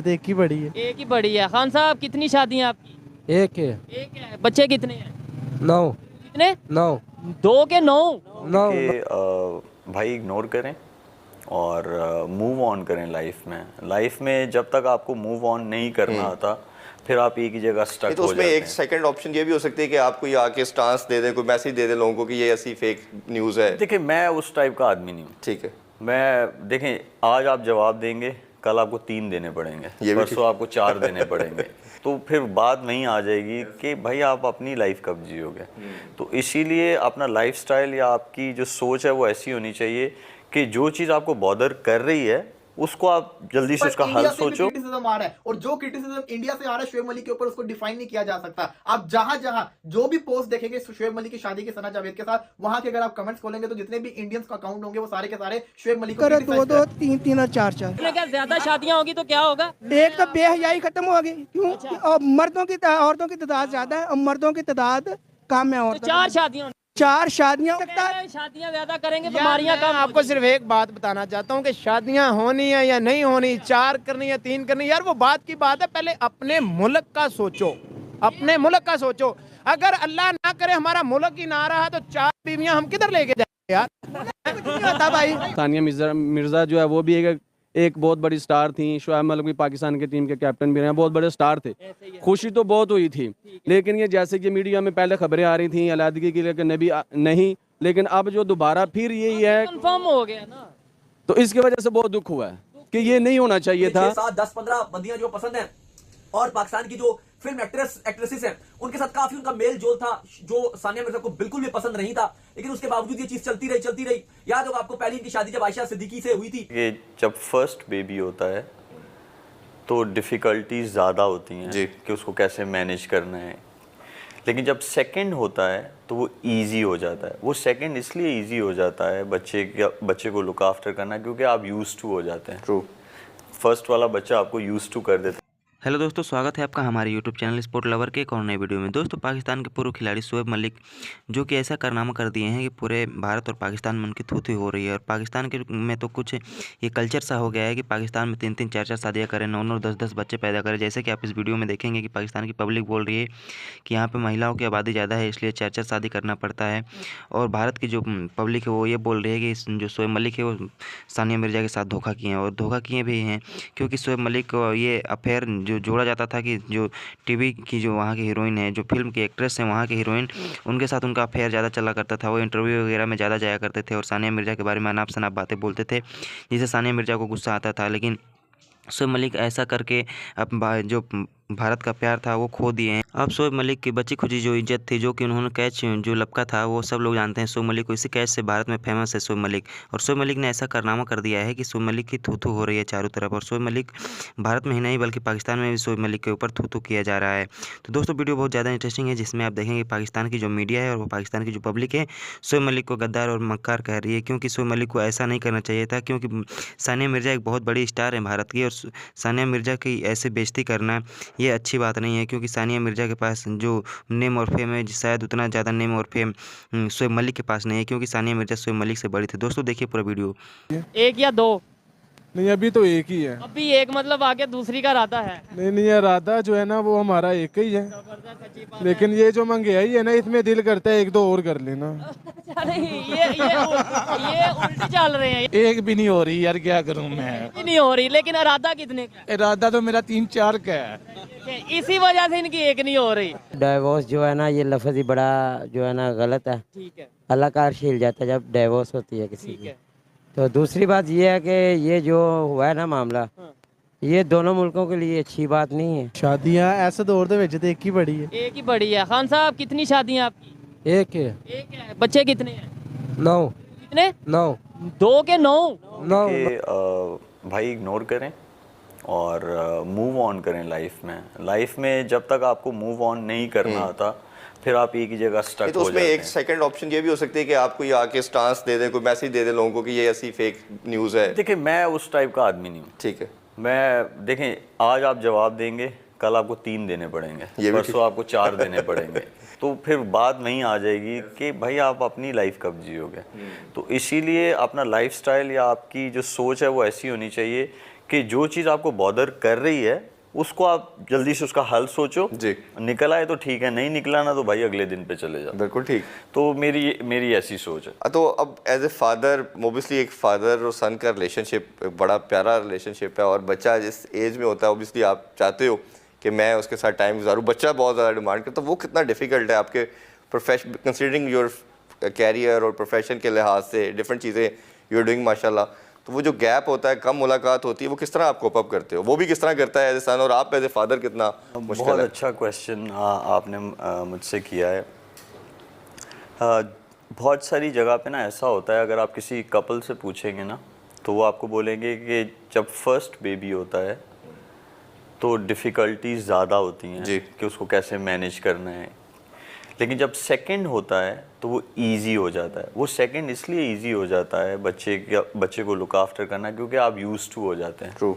तो एक ही बड़ी है। एक ही बड़ी है। खान साहब कितनी शादियां आपकी? एक है। एक है। बच्चे कितने हैं? 9। कितने? 9। 2 के 9? 9। कि भाई इग्नोर करें और मूव ऑन करें लाइफ में जब तक आपको मूव ऑन नहीं करना आता फिर आप एक ही जगह स्टक तो हो उसमें जाते एक हैं। सेकंड ऑप्शन ये भी हो सकती है कि आप कोई आके स्टांस दे दे, कोई मैसेज दे दे लोगों को कि ये ऐसी फेक न्यूज़ है। देखिए मैं उस टाइप का आदमी नहीं हूँ। ठीक है, मैं देखें आज आप जवाब देंगे, कल आपको 3 देने पड़ेंगे, परसों आपको 4 देने पड़ेंगे, तो फिर बात नहीं आ जाएगी कि भाई आप अपनी लाइफ कब जियोगे। तो इसीलिए अपना लाइफस्टाइल या आपकी जो सोच है वो ऐसी होनी चाहिए कि जो चीज़ आपको बॉदर कर रही है उसको आप जल्दी से उसका हल सोचो। क्रिटिसिज्म आ रहा है और जो क्रिटिसिज्म इंडिया से आ रहा है शोएब मलिक के ऊपर, उसको डिफाइन नहीं किया जा सकता। आप जहां जहां जो भी पोस्ट देखेंगे शोएब मलिक की शादी की सना जावेद के साथ, वहां के अगर आप कमेंट्स खोलेंगे तो जितने भी इंडियंस का अकाउंट होंगे वो सारे के सारे शोएब मलिक को 2-2, 3-3 और 4-4। क्या ज्यादा शादियां होगी तो क्या होगा? एक तो बेहयाई खत्म हो गई। क्यों? और औरतों की तादाद ज्यादा है और मर्दों की तादाद कम है। तो 4 शादियां 4 शादियां शादियां ज्यादा करेंगे, बीमारियां कम। आपको सिर्फ एक बात बताना चाहता हूँ कि शादियां होनी है या नहीं होनी, 4 करनी है 3 करनी, यार वो बात की बात है। पहले अपने मुल्क का सोचो, अपने मुल्क का सोचो। अगर अल्लाह ना करे हमारा मुल्क ही ना रहा तो 4 बीवियां हम किधर लेके जाएंगे यार? नहीं होता भाई। सानिया मिर्जा जो है वो भी एक बहुत बड़ी स्टार थी। शोएब मलिक भी पाकिस्तान की टीम के कैप्टन भी रहे, बहुत बड़े स्टार थे। खुशी तो बहुत हुई थी, लेकिन ये जैसे कि मीडिया में पहले खबरें आ रही थी अलहदगी की, लेकिन नहीं, लेकिन अब जो दोबारा फिर यही है कंफर्म हो गया ना, तो इसकी वजह से बहुत दुख हुआ है कि ये नहीं होना चाहिए था। 7, 10, 15 बंदियां जो पसंद हैं और पाकिस्तान की जो फिल्म एक्ट्रेसेस हैं उनके साथ काफी उनका मेल जोल था, जो सानिया मिर्जा को बिल्कुल भी पसंद नहीं था, लेकिन उसके बावजूद ये चीज चलती रही। याद होगा आपको पहली इनकी शादी जब आयशा सिद्दीकी से हुई थी। ये जब फर्स्ट बेबी होता है तो डिफ़िकल्टीज ज़्यादा होती हैं कि उसको कैसे मैनेज करना है, लेकिन जब सेकंड होता है तो वो इजी हो जाता है। वो सेकंड इसलिए इजी हो जाता है बच्चे को लुक आफ्टर करना, क्योंकि आप यूज्ड टू हो जाते हैं। ट्रू। फर्स्ट वाला बच्चा आपको यूज्ड टू कर देता है। हेलो दोस्तों, स्वागत है आपका हमारे यूट्यूब चैनल स्पोर्ट लवर के एक और नए वीडियो में। दोस्तों, पाकिस्तान के पूर्व खिलाड़ी शोएब मलिक जो कि ऐसा कारनामा कर दिए हैं कि पूरे भारत और पाकिस्तान में उनकी थू-थू हो रही है। और पाकिस्तान के में तो कुछ ये कल्चर सा हो गया है कि पाकिस्तान में 3-3, 4-4 शादियाँ करें, 9-9, 10-10 बच्चे पैदा करें। जैसे कि आप इस वीडियो में देखेंगे कि पाकिस्तान की पब्लिक बोल रही है कि यहाँ पर महिलाओं की आबादी ज़्यादा है, इसलिए 4-4 शादी करना पड़ता है। और भारत की जो पब्लिक है वो ये बोल रही है कि जो शोएब मलिक है वो सानिया मिर्जा के साथ धोखा किए हैं, और धोखा किए भी हैं, क्योंकि शोएब मलिक को ये अफेयर जो जोड़ा जाता था कि जो टीवी की जो वहाँ की हीरोइन है, जो फिल्म की एक्ट्रेस है वहाँ की हीरोइन, उनके साथ उनका अफेयर ज़्यादा चला करता था। वो इंटरव्यू वगैरह में ज़्यादा जाया करते थे और सानिया मिर्जा के बारे में अनाप शनाप बातें बोलते थे, जिससे सानिया मिर्जा को गुस्सा आता था। लेकिन शोएब मलिक ऐसा करके अब जो भारत का प्यार था वो खो दिए हैं। अब शोएब मलिक की बची खुची जो इज्जत थी, जो कि उन्होंने कैच जो लपका था, वो सब लोग जानते हैं शोएब मलिक को। इसी कैच से भारत में फेमस है शोएब मलिक। और शोएब मलिक ने ऐसा कारनामा कर दिया है कि शोएब मलिक की थू-थू हो रही है चारों तरफ। और शोएब मलिक भारत में ही नहीं बल्कि पाकिस्तान में भी शोएब मलिक के ऊपर थू-थू किया जा रहा है। तो दोस्तों, वीडियो बहुत ज़्यादा इंटरेस्टिंग है, जिसमें आप देखेंगे पाकिस्तान की जो मीडिया है और वो पाकिस्तान की जो पब्लिक है शोएब मलिक को गद्दार और मक्कार कह रही है, क्योंकि शोएब मलिक को ऐसा नहीं करना चाहिए था। क्योंकि सानिया मिर्जा एक बहुत बड़ी स्टार है भारत की, और सानिया मिर्जा की ऐसे बेइज्जती करना ये अच्छी बात नहीं है, क्योंकि सानिया मिर्जा के पास जो नेम और फेम है शायद उतना ज़्यादा नेम और फेम शोएब मलिक के पास नहीं है, क्योंकि सानिया मिर्जा शोएब मलिक से बड़ी थी। दोस्तों, देखिए पूरा वीडियो। 1 या 2? नहीं, अभी तो एक ही है। अभी एक, मतलब आगे दूसरी का इरादा है? नहीं, इरादा जो है ना वो हमारा एक ही है, लेकिन ये जो महंगाई है ना इसमें दिल करता है 1-2 और कर लेना। नहीं, ये उल्टी चल रहे हैं। एक भी नहीं हो रही यार, क्या करूं मैं। नहीं हो रही, लेकिन इरादा कितने का? इरादा तो मेरा 3-4 का है। इसी वजह से इनकी एक नहीं हो रही। डाइवोर्स जो है ना, ये लफ्ज़ ही बड़ा जो है ना गलत है। ठीक है। अल्लाह का अर्श हिल जाता है जब डाइवोर्स होती है किसी की। तो दूसरी बात ये है कि ये जो हुआ है ना मामला, ये दोनों मुल्कों के लिए अच्छी बात नहीं है। शादियां ऐसे दौर दे विच ते एक ही बड़ी है। एक ही बड़ी है। खान साहब कितनी शादियां आपकी? एक है। एक है। बच्चे कितने हैं? 9। कितने? 9। 2 के 9? कि भाई इग्नोर करें और मूव ऑन करें लाइफ में जब तक आपको मूव ऑन नहीं करना आता फिर आप एक ही जगह स्टक हो जाते हैं। तो उसमें एक सेकंड ऑप्शन ये भी हो सकती है कि आप कोई आके स्टांस दे दे, कोई मैसेज दे दे लोगों को कि ये ऐसी फेक न्यूज़ है। देखिए मैं उस टाइप का आदमी नहीं हूँ। ठीक है। मैं देखें आज आप जवाब देंगे, कल आपको 3 देने पड़ेंगे, परसों आपको 4 देने पड़ेंगे, तो फिर बात नहीं आ जाएगी कि भाई आप अपनी लाइफ कब जियोगे। तो इसीलिए अपना लाइफस्टाइल या आपकी जो सोच है वो ऐसी होनी चाहिए कि जो चीज़ आपको बॉदर कर रही है उसको आप जल्दी से उसका हल सोचो जी। निकल आए तो ठीक है, नहीं निकला ना तो भाई अगले दिन पे चले जाओ। बिल्कुल ठीक। तो मेरी ऐसी सोच है। तो अब एज ए फादर, ओबियसली एक फादर और सन का रिलेशनशिप बड़ा प्यारा रिलेशनशिप है, और बच्चा जिस एज में होता है ओबियसली आप चाहते हो कि मैं उसके साथ टाइम गुजारूँ, बच्चा बहुत ज़्यादा डिमांड करता है, वो कितना डिफ़िकल्ट है आपके प्रोफेशन, कंसिडरिंग योर कैरियर और प्रोफेशन के लिहाज से डिफरेंट चीज़ें यू आर डूइंग माशाल्लाह, तो वो जो गैप होता है, कम मुलाकात होती है, वो किस तरह आप कोप अप करते हो? वो भी किस तरह करता है एज ए सन, और आप एज ए फादर कितना मुश्किल बहुत है? अच्छा क्वेश्चन आपने मुझसे किया है। बहुत सारी जगह पे ना ऐसा होता है, अगर आप किसी कपल से पूछेंगे ना तो वो आपको बोलेंगे कि जब फर्स्ट बेबी होता है तो डिफ़िकल्टीज ज़्यादा होती हैं कि उसको कैसे मैनेज करना है, लेकिन जब सेकंड होता है तो वो इजी हो जाता है। वो सेकंड इसलिए इजी हो जाता है बच्चे को लुक आफ्टर करना, क्योंकि आप यूज्ड टू हो जाते हैं। ट्रू।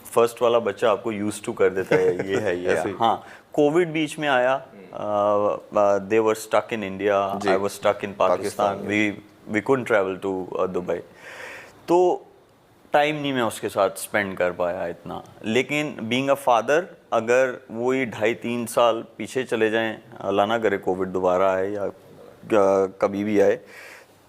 फर्स्ट वाला बच्चा आपको यूज्ड टू कर देता है, ये है ये है। हाँ, कोविड बीच में आया, they were stuck in India, I was stuck in Pakistan, we couldn't travel to Dubai, तो टाइम नहीं मैं उसके साथ स्पेंड कर पाया इतना। लेकिन बीइंग अ फादर, अगर वही 2.5-3 साल पीछे चले जाएं, अल्लाह ना करे कोविड दोबारा आए या कभी भी आए,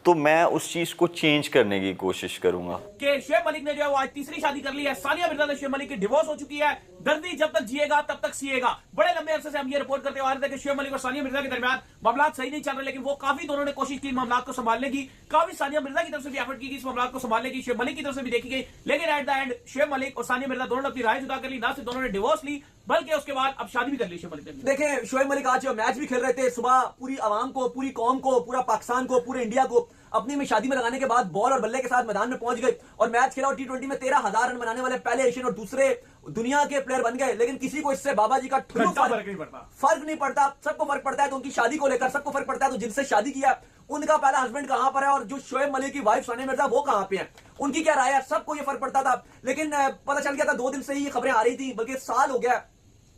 तो मैं उस चीज़ को चेंज करने की कोशिश करूंगा। कि शुएब मलिक ने जो है वो आज तीसरी शादी कर ली है। सानिया मिर्जा से शुएब मलिक की डिवोर्स हो चुकी है। दर्दी जब तक जिएगा तब तक सिएगा। बड़े लंबे अरसे से हम ये रिपोर्ट करते आ रहे थे कि शुएब मलिक और सानिया मिर्जा के दरमियान मामला सही नहीं चल रहे, लेकिन वो काफी दोनों ने कोशिश की मामला को संभालने की, काफी सानिया मिर्जा की तरफ से भी एफर्ट की इस मामला को संभालने की, शुएब मलिक की तरफ से भी देखी गई, लेकिन at the end Shoaib Malik और सानिया मिर्जा दोनों ने अपनी राय जुदा कर ली। ना सिर्फ दोनों ने डिवोर्स ली, बल्कि उसके बाद अब शादी भी कर ली शुएब मलिक ने। देखिए, शुएब मलिक आज मैच भी खेल रहे थे, सुबह पूरी आवाम को, पूरी कौम को, पूरा पाकिस्तान को, पूरे इंडिया को अपनी में शादी में लगाने के बाद बॉल और बल्ले के साथ मैदान में पहुंच गए और मैच खेला, और T20 में 13,000 रन बनाने वाले पहले एशियन और दूसरे दुनिया के प्लेयर बन गए। लेकिन किसी को इससे बाबा जी का फर्क नहीं पड़ता। सबको फर्क पड़ता है तो उनकी शादी को लेकर सबको फर्क पड़ता है, तो जिनसे शादी किया उनका पहला हस्बैंड कहां पर है, और जो शुएब मलिक की वाइफ सानिया मिर्जा वो कहां पे है, उनकी क्या राय है, सबको ये फर्क पड़ता था। लेकिन पता चल गया था 2 दिन से ही ये खबरें आ रही थी, बल्कि साल हो गया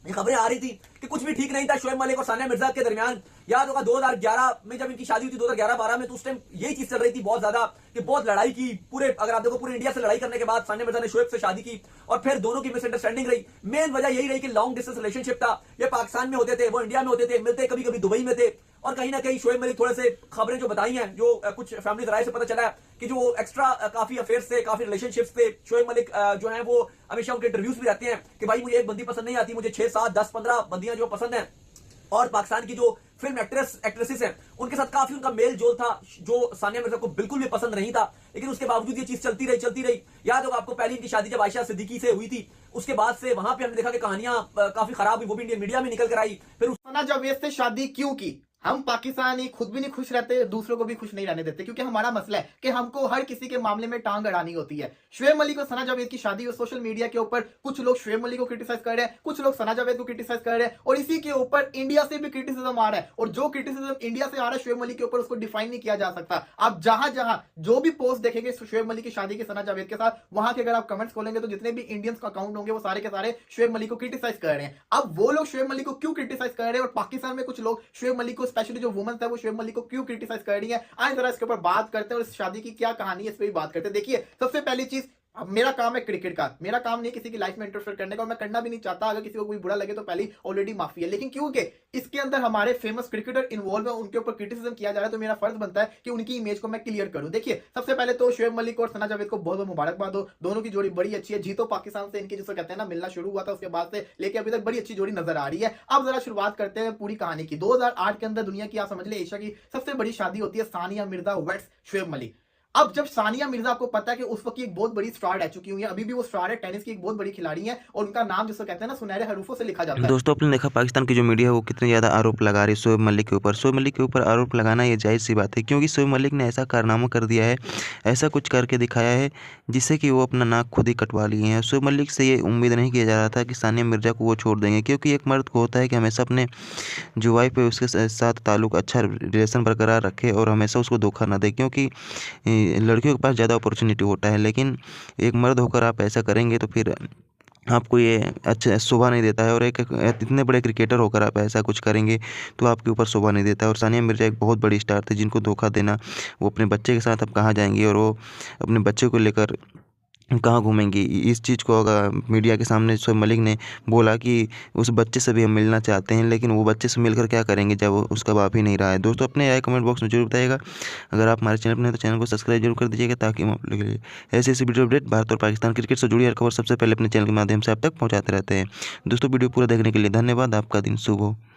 ये खबरें आ रही थी कि कुछ भी ठीक नहीं था शुएब मलिक और सानिया मिर्जा के दरमियान। याद होगा 2011 में जब इनकी शादी हुई थी, 2011-12 में, तो उस टाइम यही चीज चल रही थी बहुत ज्यादा कि बहुत लड़ाई की। पूरे, अगर आप देखो, पूरे इंडिया से लड़ाई करने के बाद सानिया मिर्जा ने शुएब से शादी की, और फिर दोनों की मिसअंडरस्टैंडिंग रही। मेन वजह यही रही कि लॉन्ग डिस्टेंस रिलेशनशिप था। ये पाकिस्तान में होते थे, वो इंडिया में होते थे, मिलते कभी कभी दुबई में थे, और कहीं ना कहीं शुएब मलिक थोड़े से खबरें जो बताई हैं, जो कुछ फैमिली राय से पता चला है कि जो एक्स्ट्रा काफी अफेयर्स थे, काफी रिलेशनशिप्स थे। शुएब मलिक जो है वो हमेशा उनके इंटरव्यूज भी रहते हैं कि भाई मुझे एक बंदी पसंद नहीं आती, मुझे 6, 7, 10, 15 बंदियां जो पसंद हैं। और पाकिस्तान की जो फिल्म एक्ट्रेसेस हैं उनके साथ काफी उनका मेल जोल था, जो सानिया मिर्जा को बिल्कुल भी पसंद नहीं था, लेकिन उसके बावजूद ये चीज चलती रही। याद होगा आपको, पहली इनकी शादी जब आयशा सिद्दीकी से हुई थी, उसके बाद से वहां पे हमने देखा कि कहानियां काफी खराब हुई, वो भी इंडियन मीडिया में निकल कर आई। फिर सना जावेद से शादी क्यों की? हम पाकिस्तानी खुद भी नहीं खुश रहते, दूसरों को भी खुश नहीं रहने देते, क्योंकि हमारा मसला है कि हमको हर किसी के मामले में टांग अड़ानी होती है। शुएब मलिक और सना जावेद की शादी, और सोशल मीडिया के ऊपर कुछ लोग शुएब मलिक को क्रिटिसाइज कर रहे हैं, कुछ लोग सना जावेद को क्रिटिसाइज कर रहे हैं, और इसी के ऊपर इंडिया से भी क्रिटिसिज्म आ रहा है। और जो क्रिटिसिज्म इंडिया से आ रहा है शुएब मलिक के ऊपर, उसको डिफाइन नहीं किया जा सकता। आप जहां जहां जो भी पोस्ट देखेंगे शुएब मलिक की शादी के सना जावेद के साथ, वहां के अगर आप कमेंट्स खोलेंगे तो जितने भी इंडियंस का अकाउंट होंगे वो सारे के सारे शुएब मलिक को क्रिटिसाइज कर रहे हैं। अब वो लोग शुएब मलिक को क्यों क्रिटिसाइज कर रहे हैं, और पाकिस्तान में कुछ लोग शुएब मलिक को, स्पेशली जो वुमेन्स है, वो शुएब मलिक को क्यों क्रिटिसाइज कर रही है, आज जरा इसके ऊपर बात करते हैं और इस शादी की क्या कहानी है इस पे भी बात करते हैं। देखिए, सबसे पहली चीज, अब मेरा काम है क्रिकेट का, मेरा काम नहीं किसी की लाइफ में इंटरफेयर करने का, और मैं करना भी नहीं चाहता। अगर किसी को कोई बुरा लगे तो पहले ऑलरेडी माफी है, लेकिन क्योंकि इसके अंदर हमारे फेमस क्रिकेटर इन्वॉल्व है, उनके ऊपर क्रिटिसिज्म किया जा रहा है, तो मेरा फर्ज बनता है कि उनकी इमेज को मैं क्लियर करूं। देखिए, सबसे पहले तो शुएब मलिक और सना जावेद को बहुत बहुत मुबारकबाद हो, दोनों की जोड़ी बड़ी अच्छी है। जीतो पाकिस्तान से इनकी, जिसको कहते हैं ना, मिलना शुरू हुआ था, उसके बाद से लेके अभी तक बड़ी अच्छी जोड़ी नजर आ रही है। अब जरा शुरुआत करते हैं पूरी कहानी की। 2008 के अंदर दुनिया की, आप समझ ले, एशिया की सबसे बड़ी शादी होती है सानिया मिर्जा वर्सेस शुएब मलिक। अब जब सानिया मिर्जा, आपको पता है कि उस वक्त एक बहुत बड़ी स्टार रह चुकी हुई है, अभी भी वो स्टार है, टेनिस की एक बहुत बड़ी खिलाड़ी है, और उनका नाम जिसको कहते हैं ना, सुनहरे हरूफों से लिखा जाता है। दोस्तों, आपने देखा पाकिस्तान की जो मीडिया है वो कितने ज़्यादा आरोप लगा रही है शुएब मलिक के ऊपर। शुएब मलिक के ऊपर आरोप लगाना ये जायज़ सी बात है, क्योंकि शुएब मलिक ने ऐसा कारनामा कर दिया है, ऐसा कुछ करके दिखाया है जिससे कि वो अपना नाक खुद ही कटवा लिए हैं। शुएब मलिक से ये उम्मीद नहीं किया जा रहा था कि सानिया मिर्जा को वो छोड़ देंगे, क्योंकि एक मर्द को होता है कि हमेशा अपने जो वाइफ है उसके साथ ताल्लुक, अच्छा रिलेशन बरकरार रखे और हमेशा उसको धोखा ना दे, क्योंकि लड़कियों के पास ज़्यादा अपॉर्चुनिटी होता है। लेकिन एक मर्द होकर आप ऐसा करेंगे तो फिर आपको ये अच्छा शोभा नहीं देता है, और एक इतने बड़े क्रिकेटर होकर आप ऐसा कुछ करेंगे तो आपके ऊपर शोभा नहीं देता है। और सानिया मिर्जा एक बहुत बड़ी स्टार थी, जिनको धोखा देना, वो अपने बच्चे के साथ अब कहाँ जाएंगी, और वो अपने बच्चे को लेकर कहाँ घूमेंगी। इस चीज़ को अगर मीडिया के सामने शोएब मलिक ने बोला कि उस बच्चे से भी हम मिलना चाहते हैं, लेकिन वो बच्चे से मिलकर क्या करेंगे जब उसका बाप ही नहीं रहा है। दोस्तों अपने राय कमेंट बॉक्स में जरूर बताइएगा। अगर आप हमारे चैनल पर हैं तो चैनल को सब्सक्राइब जरूर कर दीजिएगा, ताकि हम आप लोगों के लिए ऐसे ऐसे वीडियो अपडेट भारत और पाकिस्तान क्रिकेट से जुड़ी हर खबर सबसे पहले अपने चैनल के माध्यम से आप तक पहुँचाते रहते हैं। दोस्तों वीडियो पूरा देखने के लिए धन्यवाद। आपका दिन शुभ हो।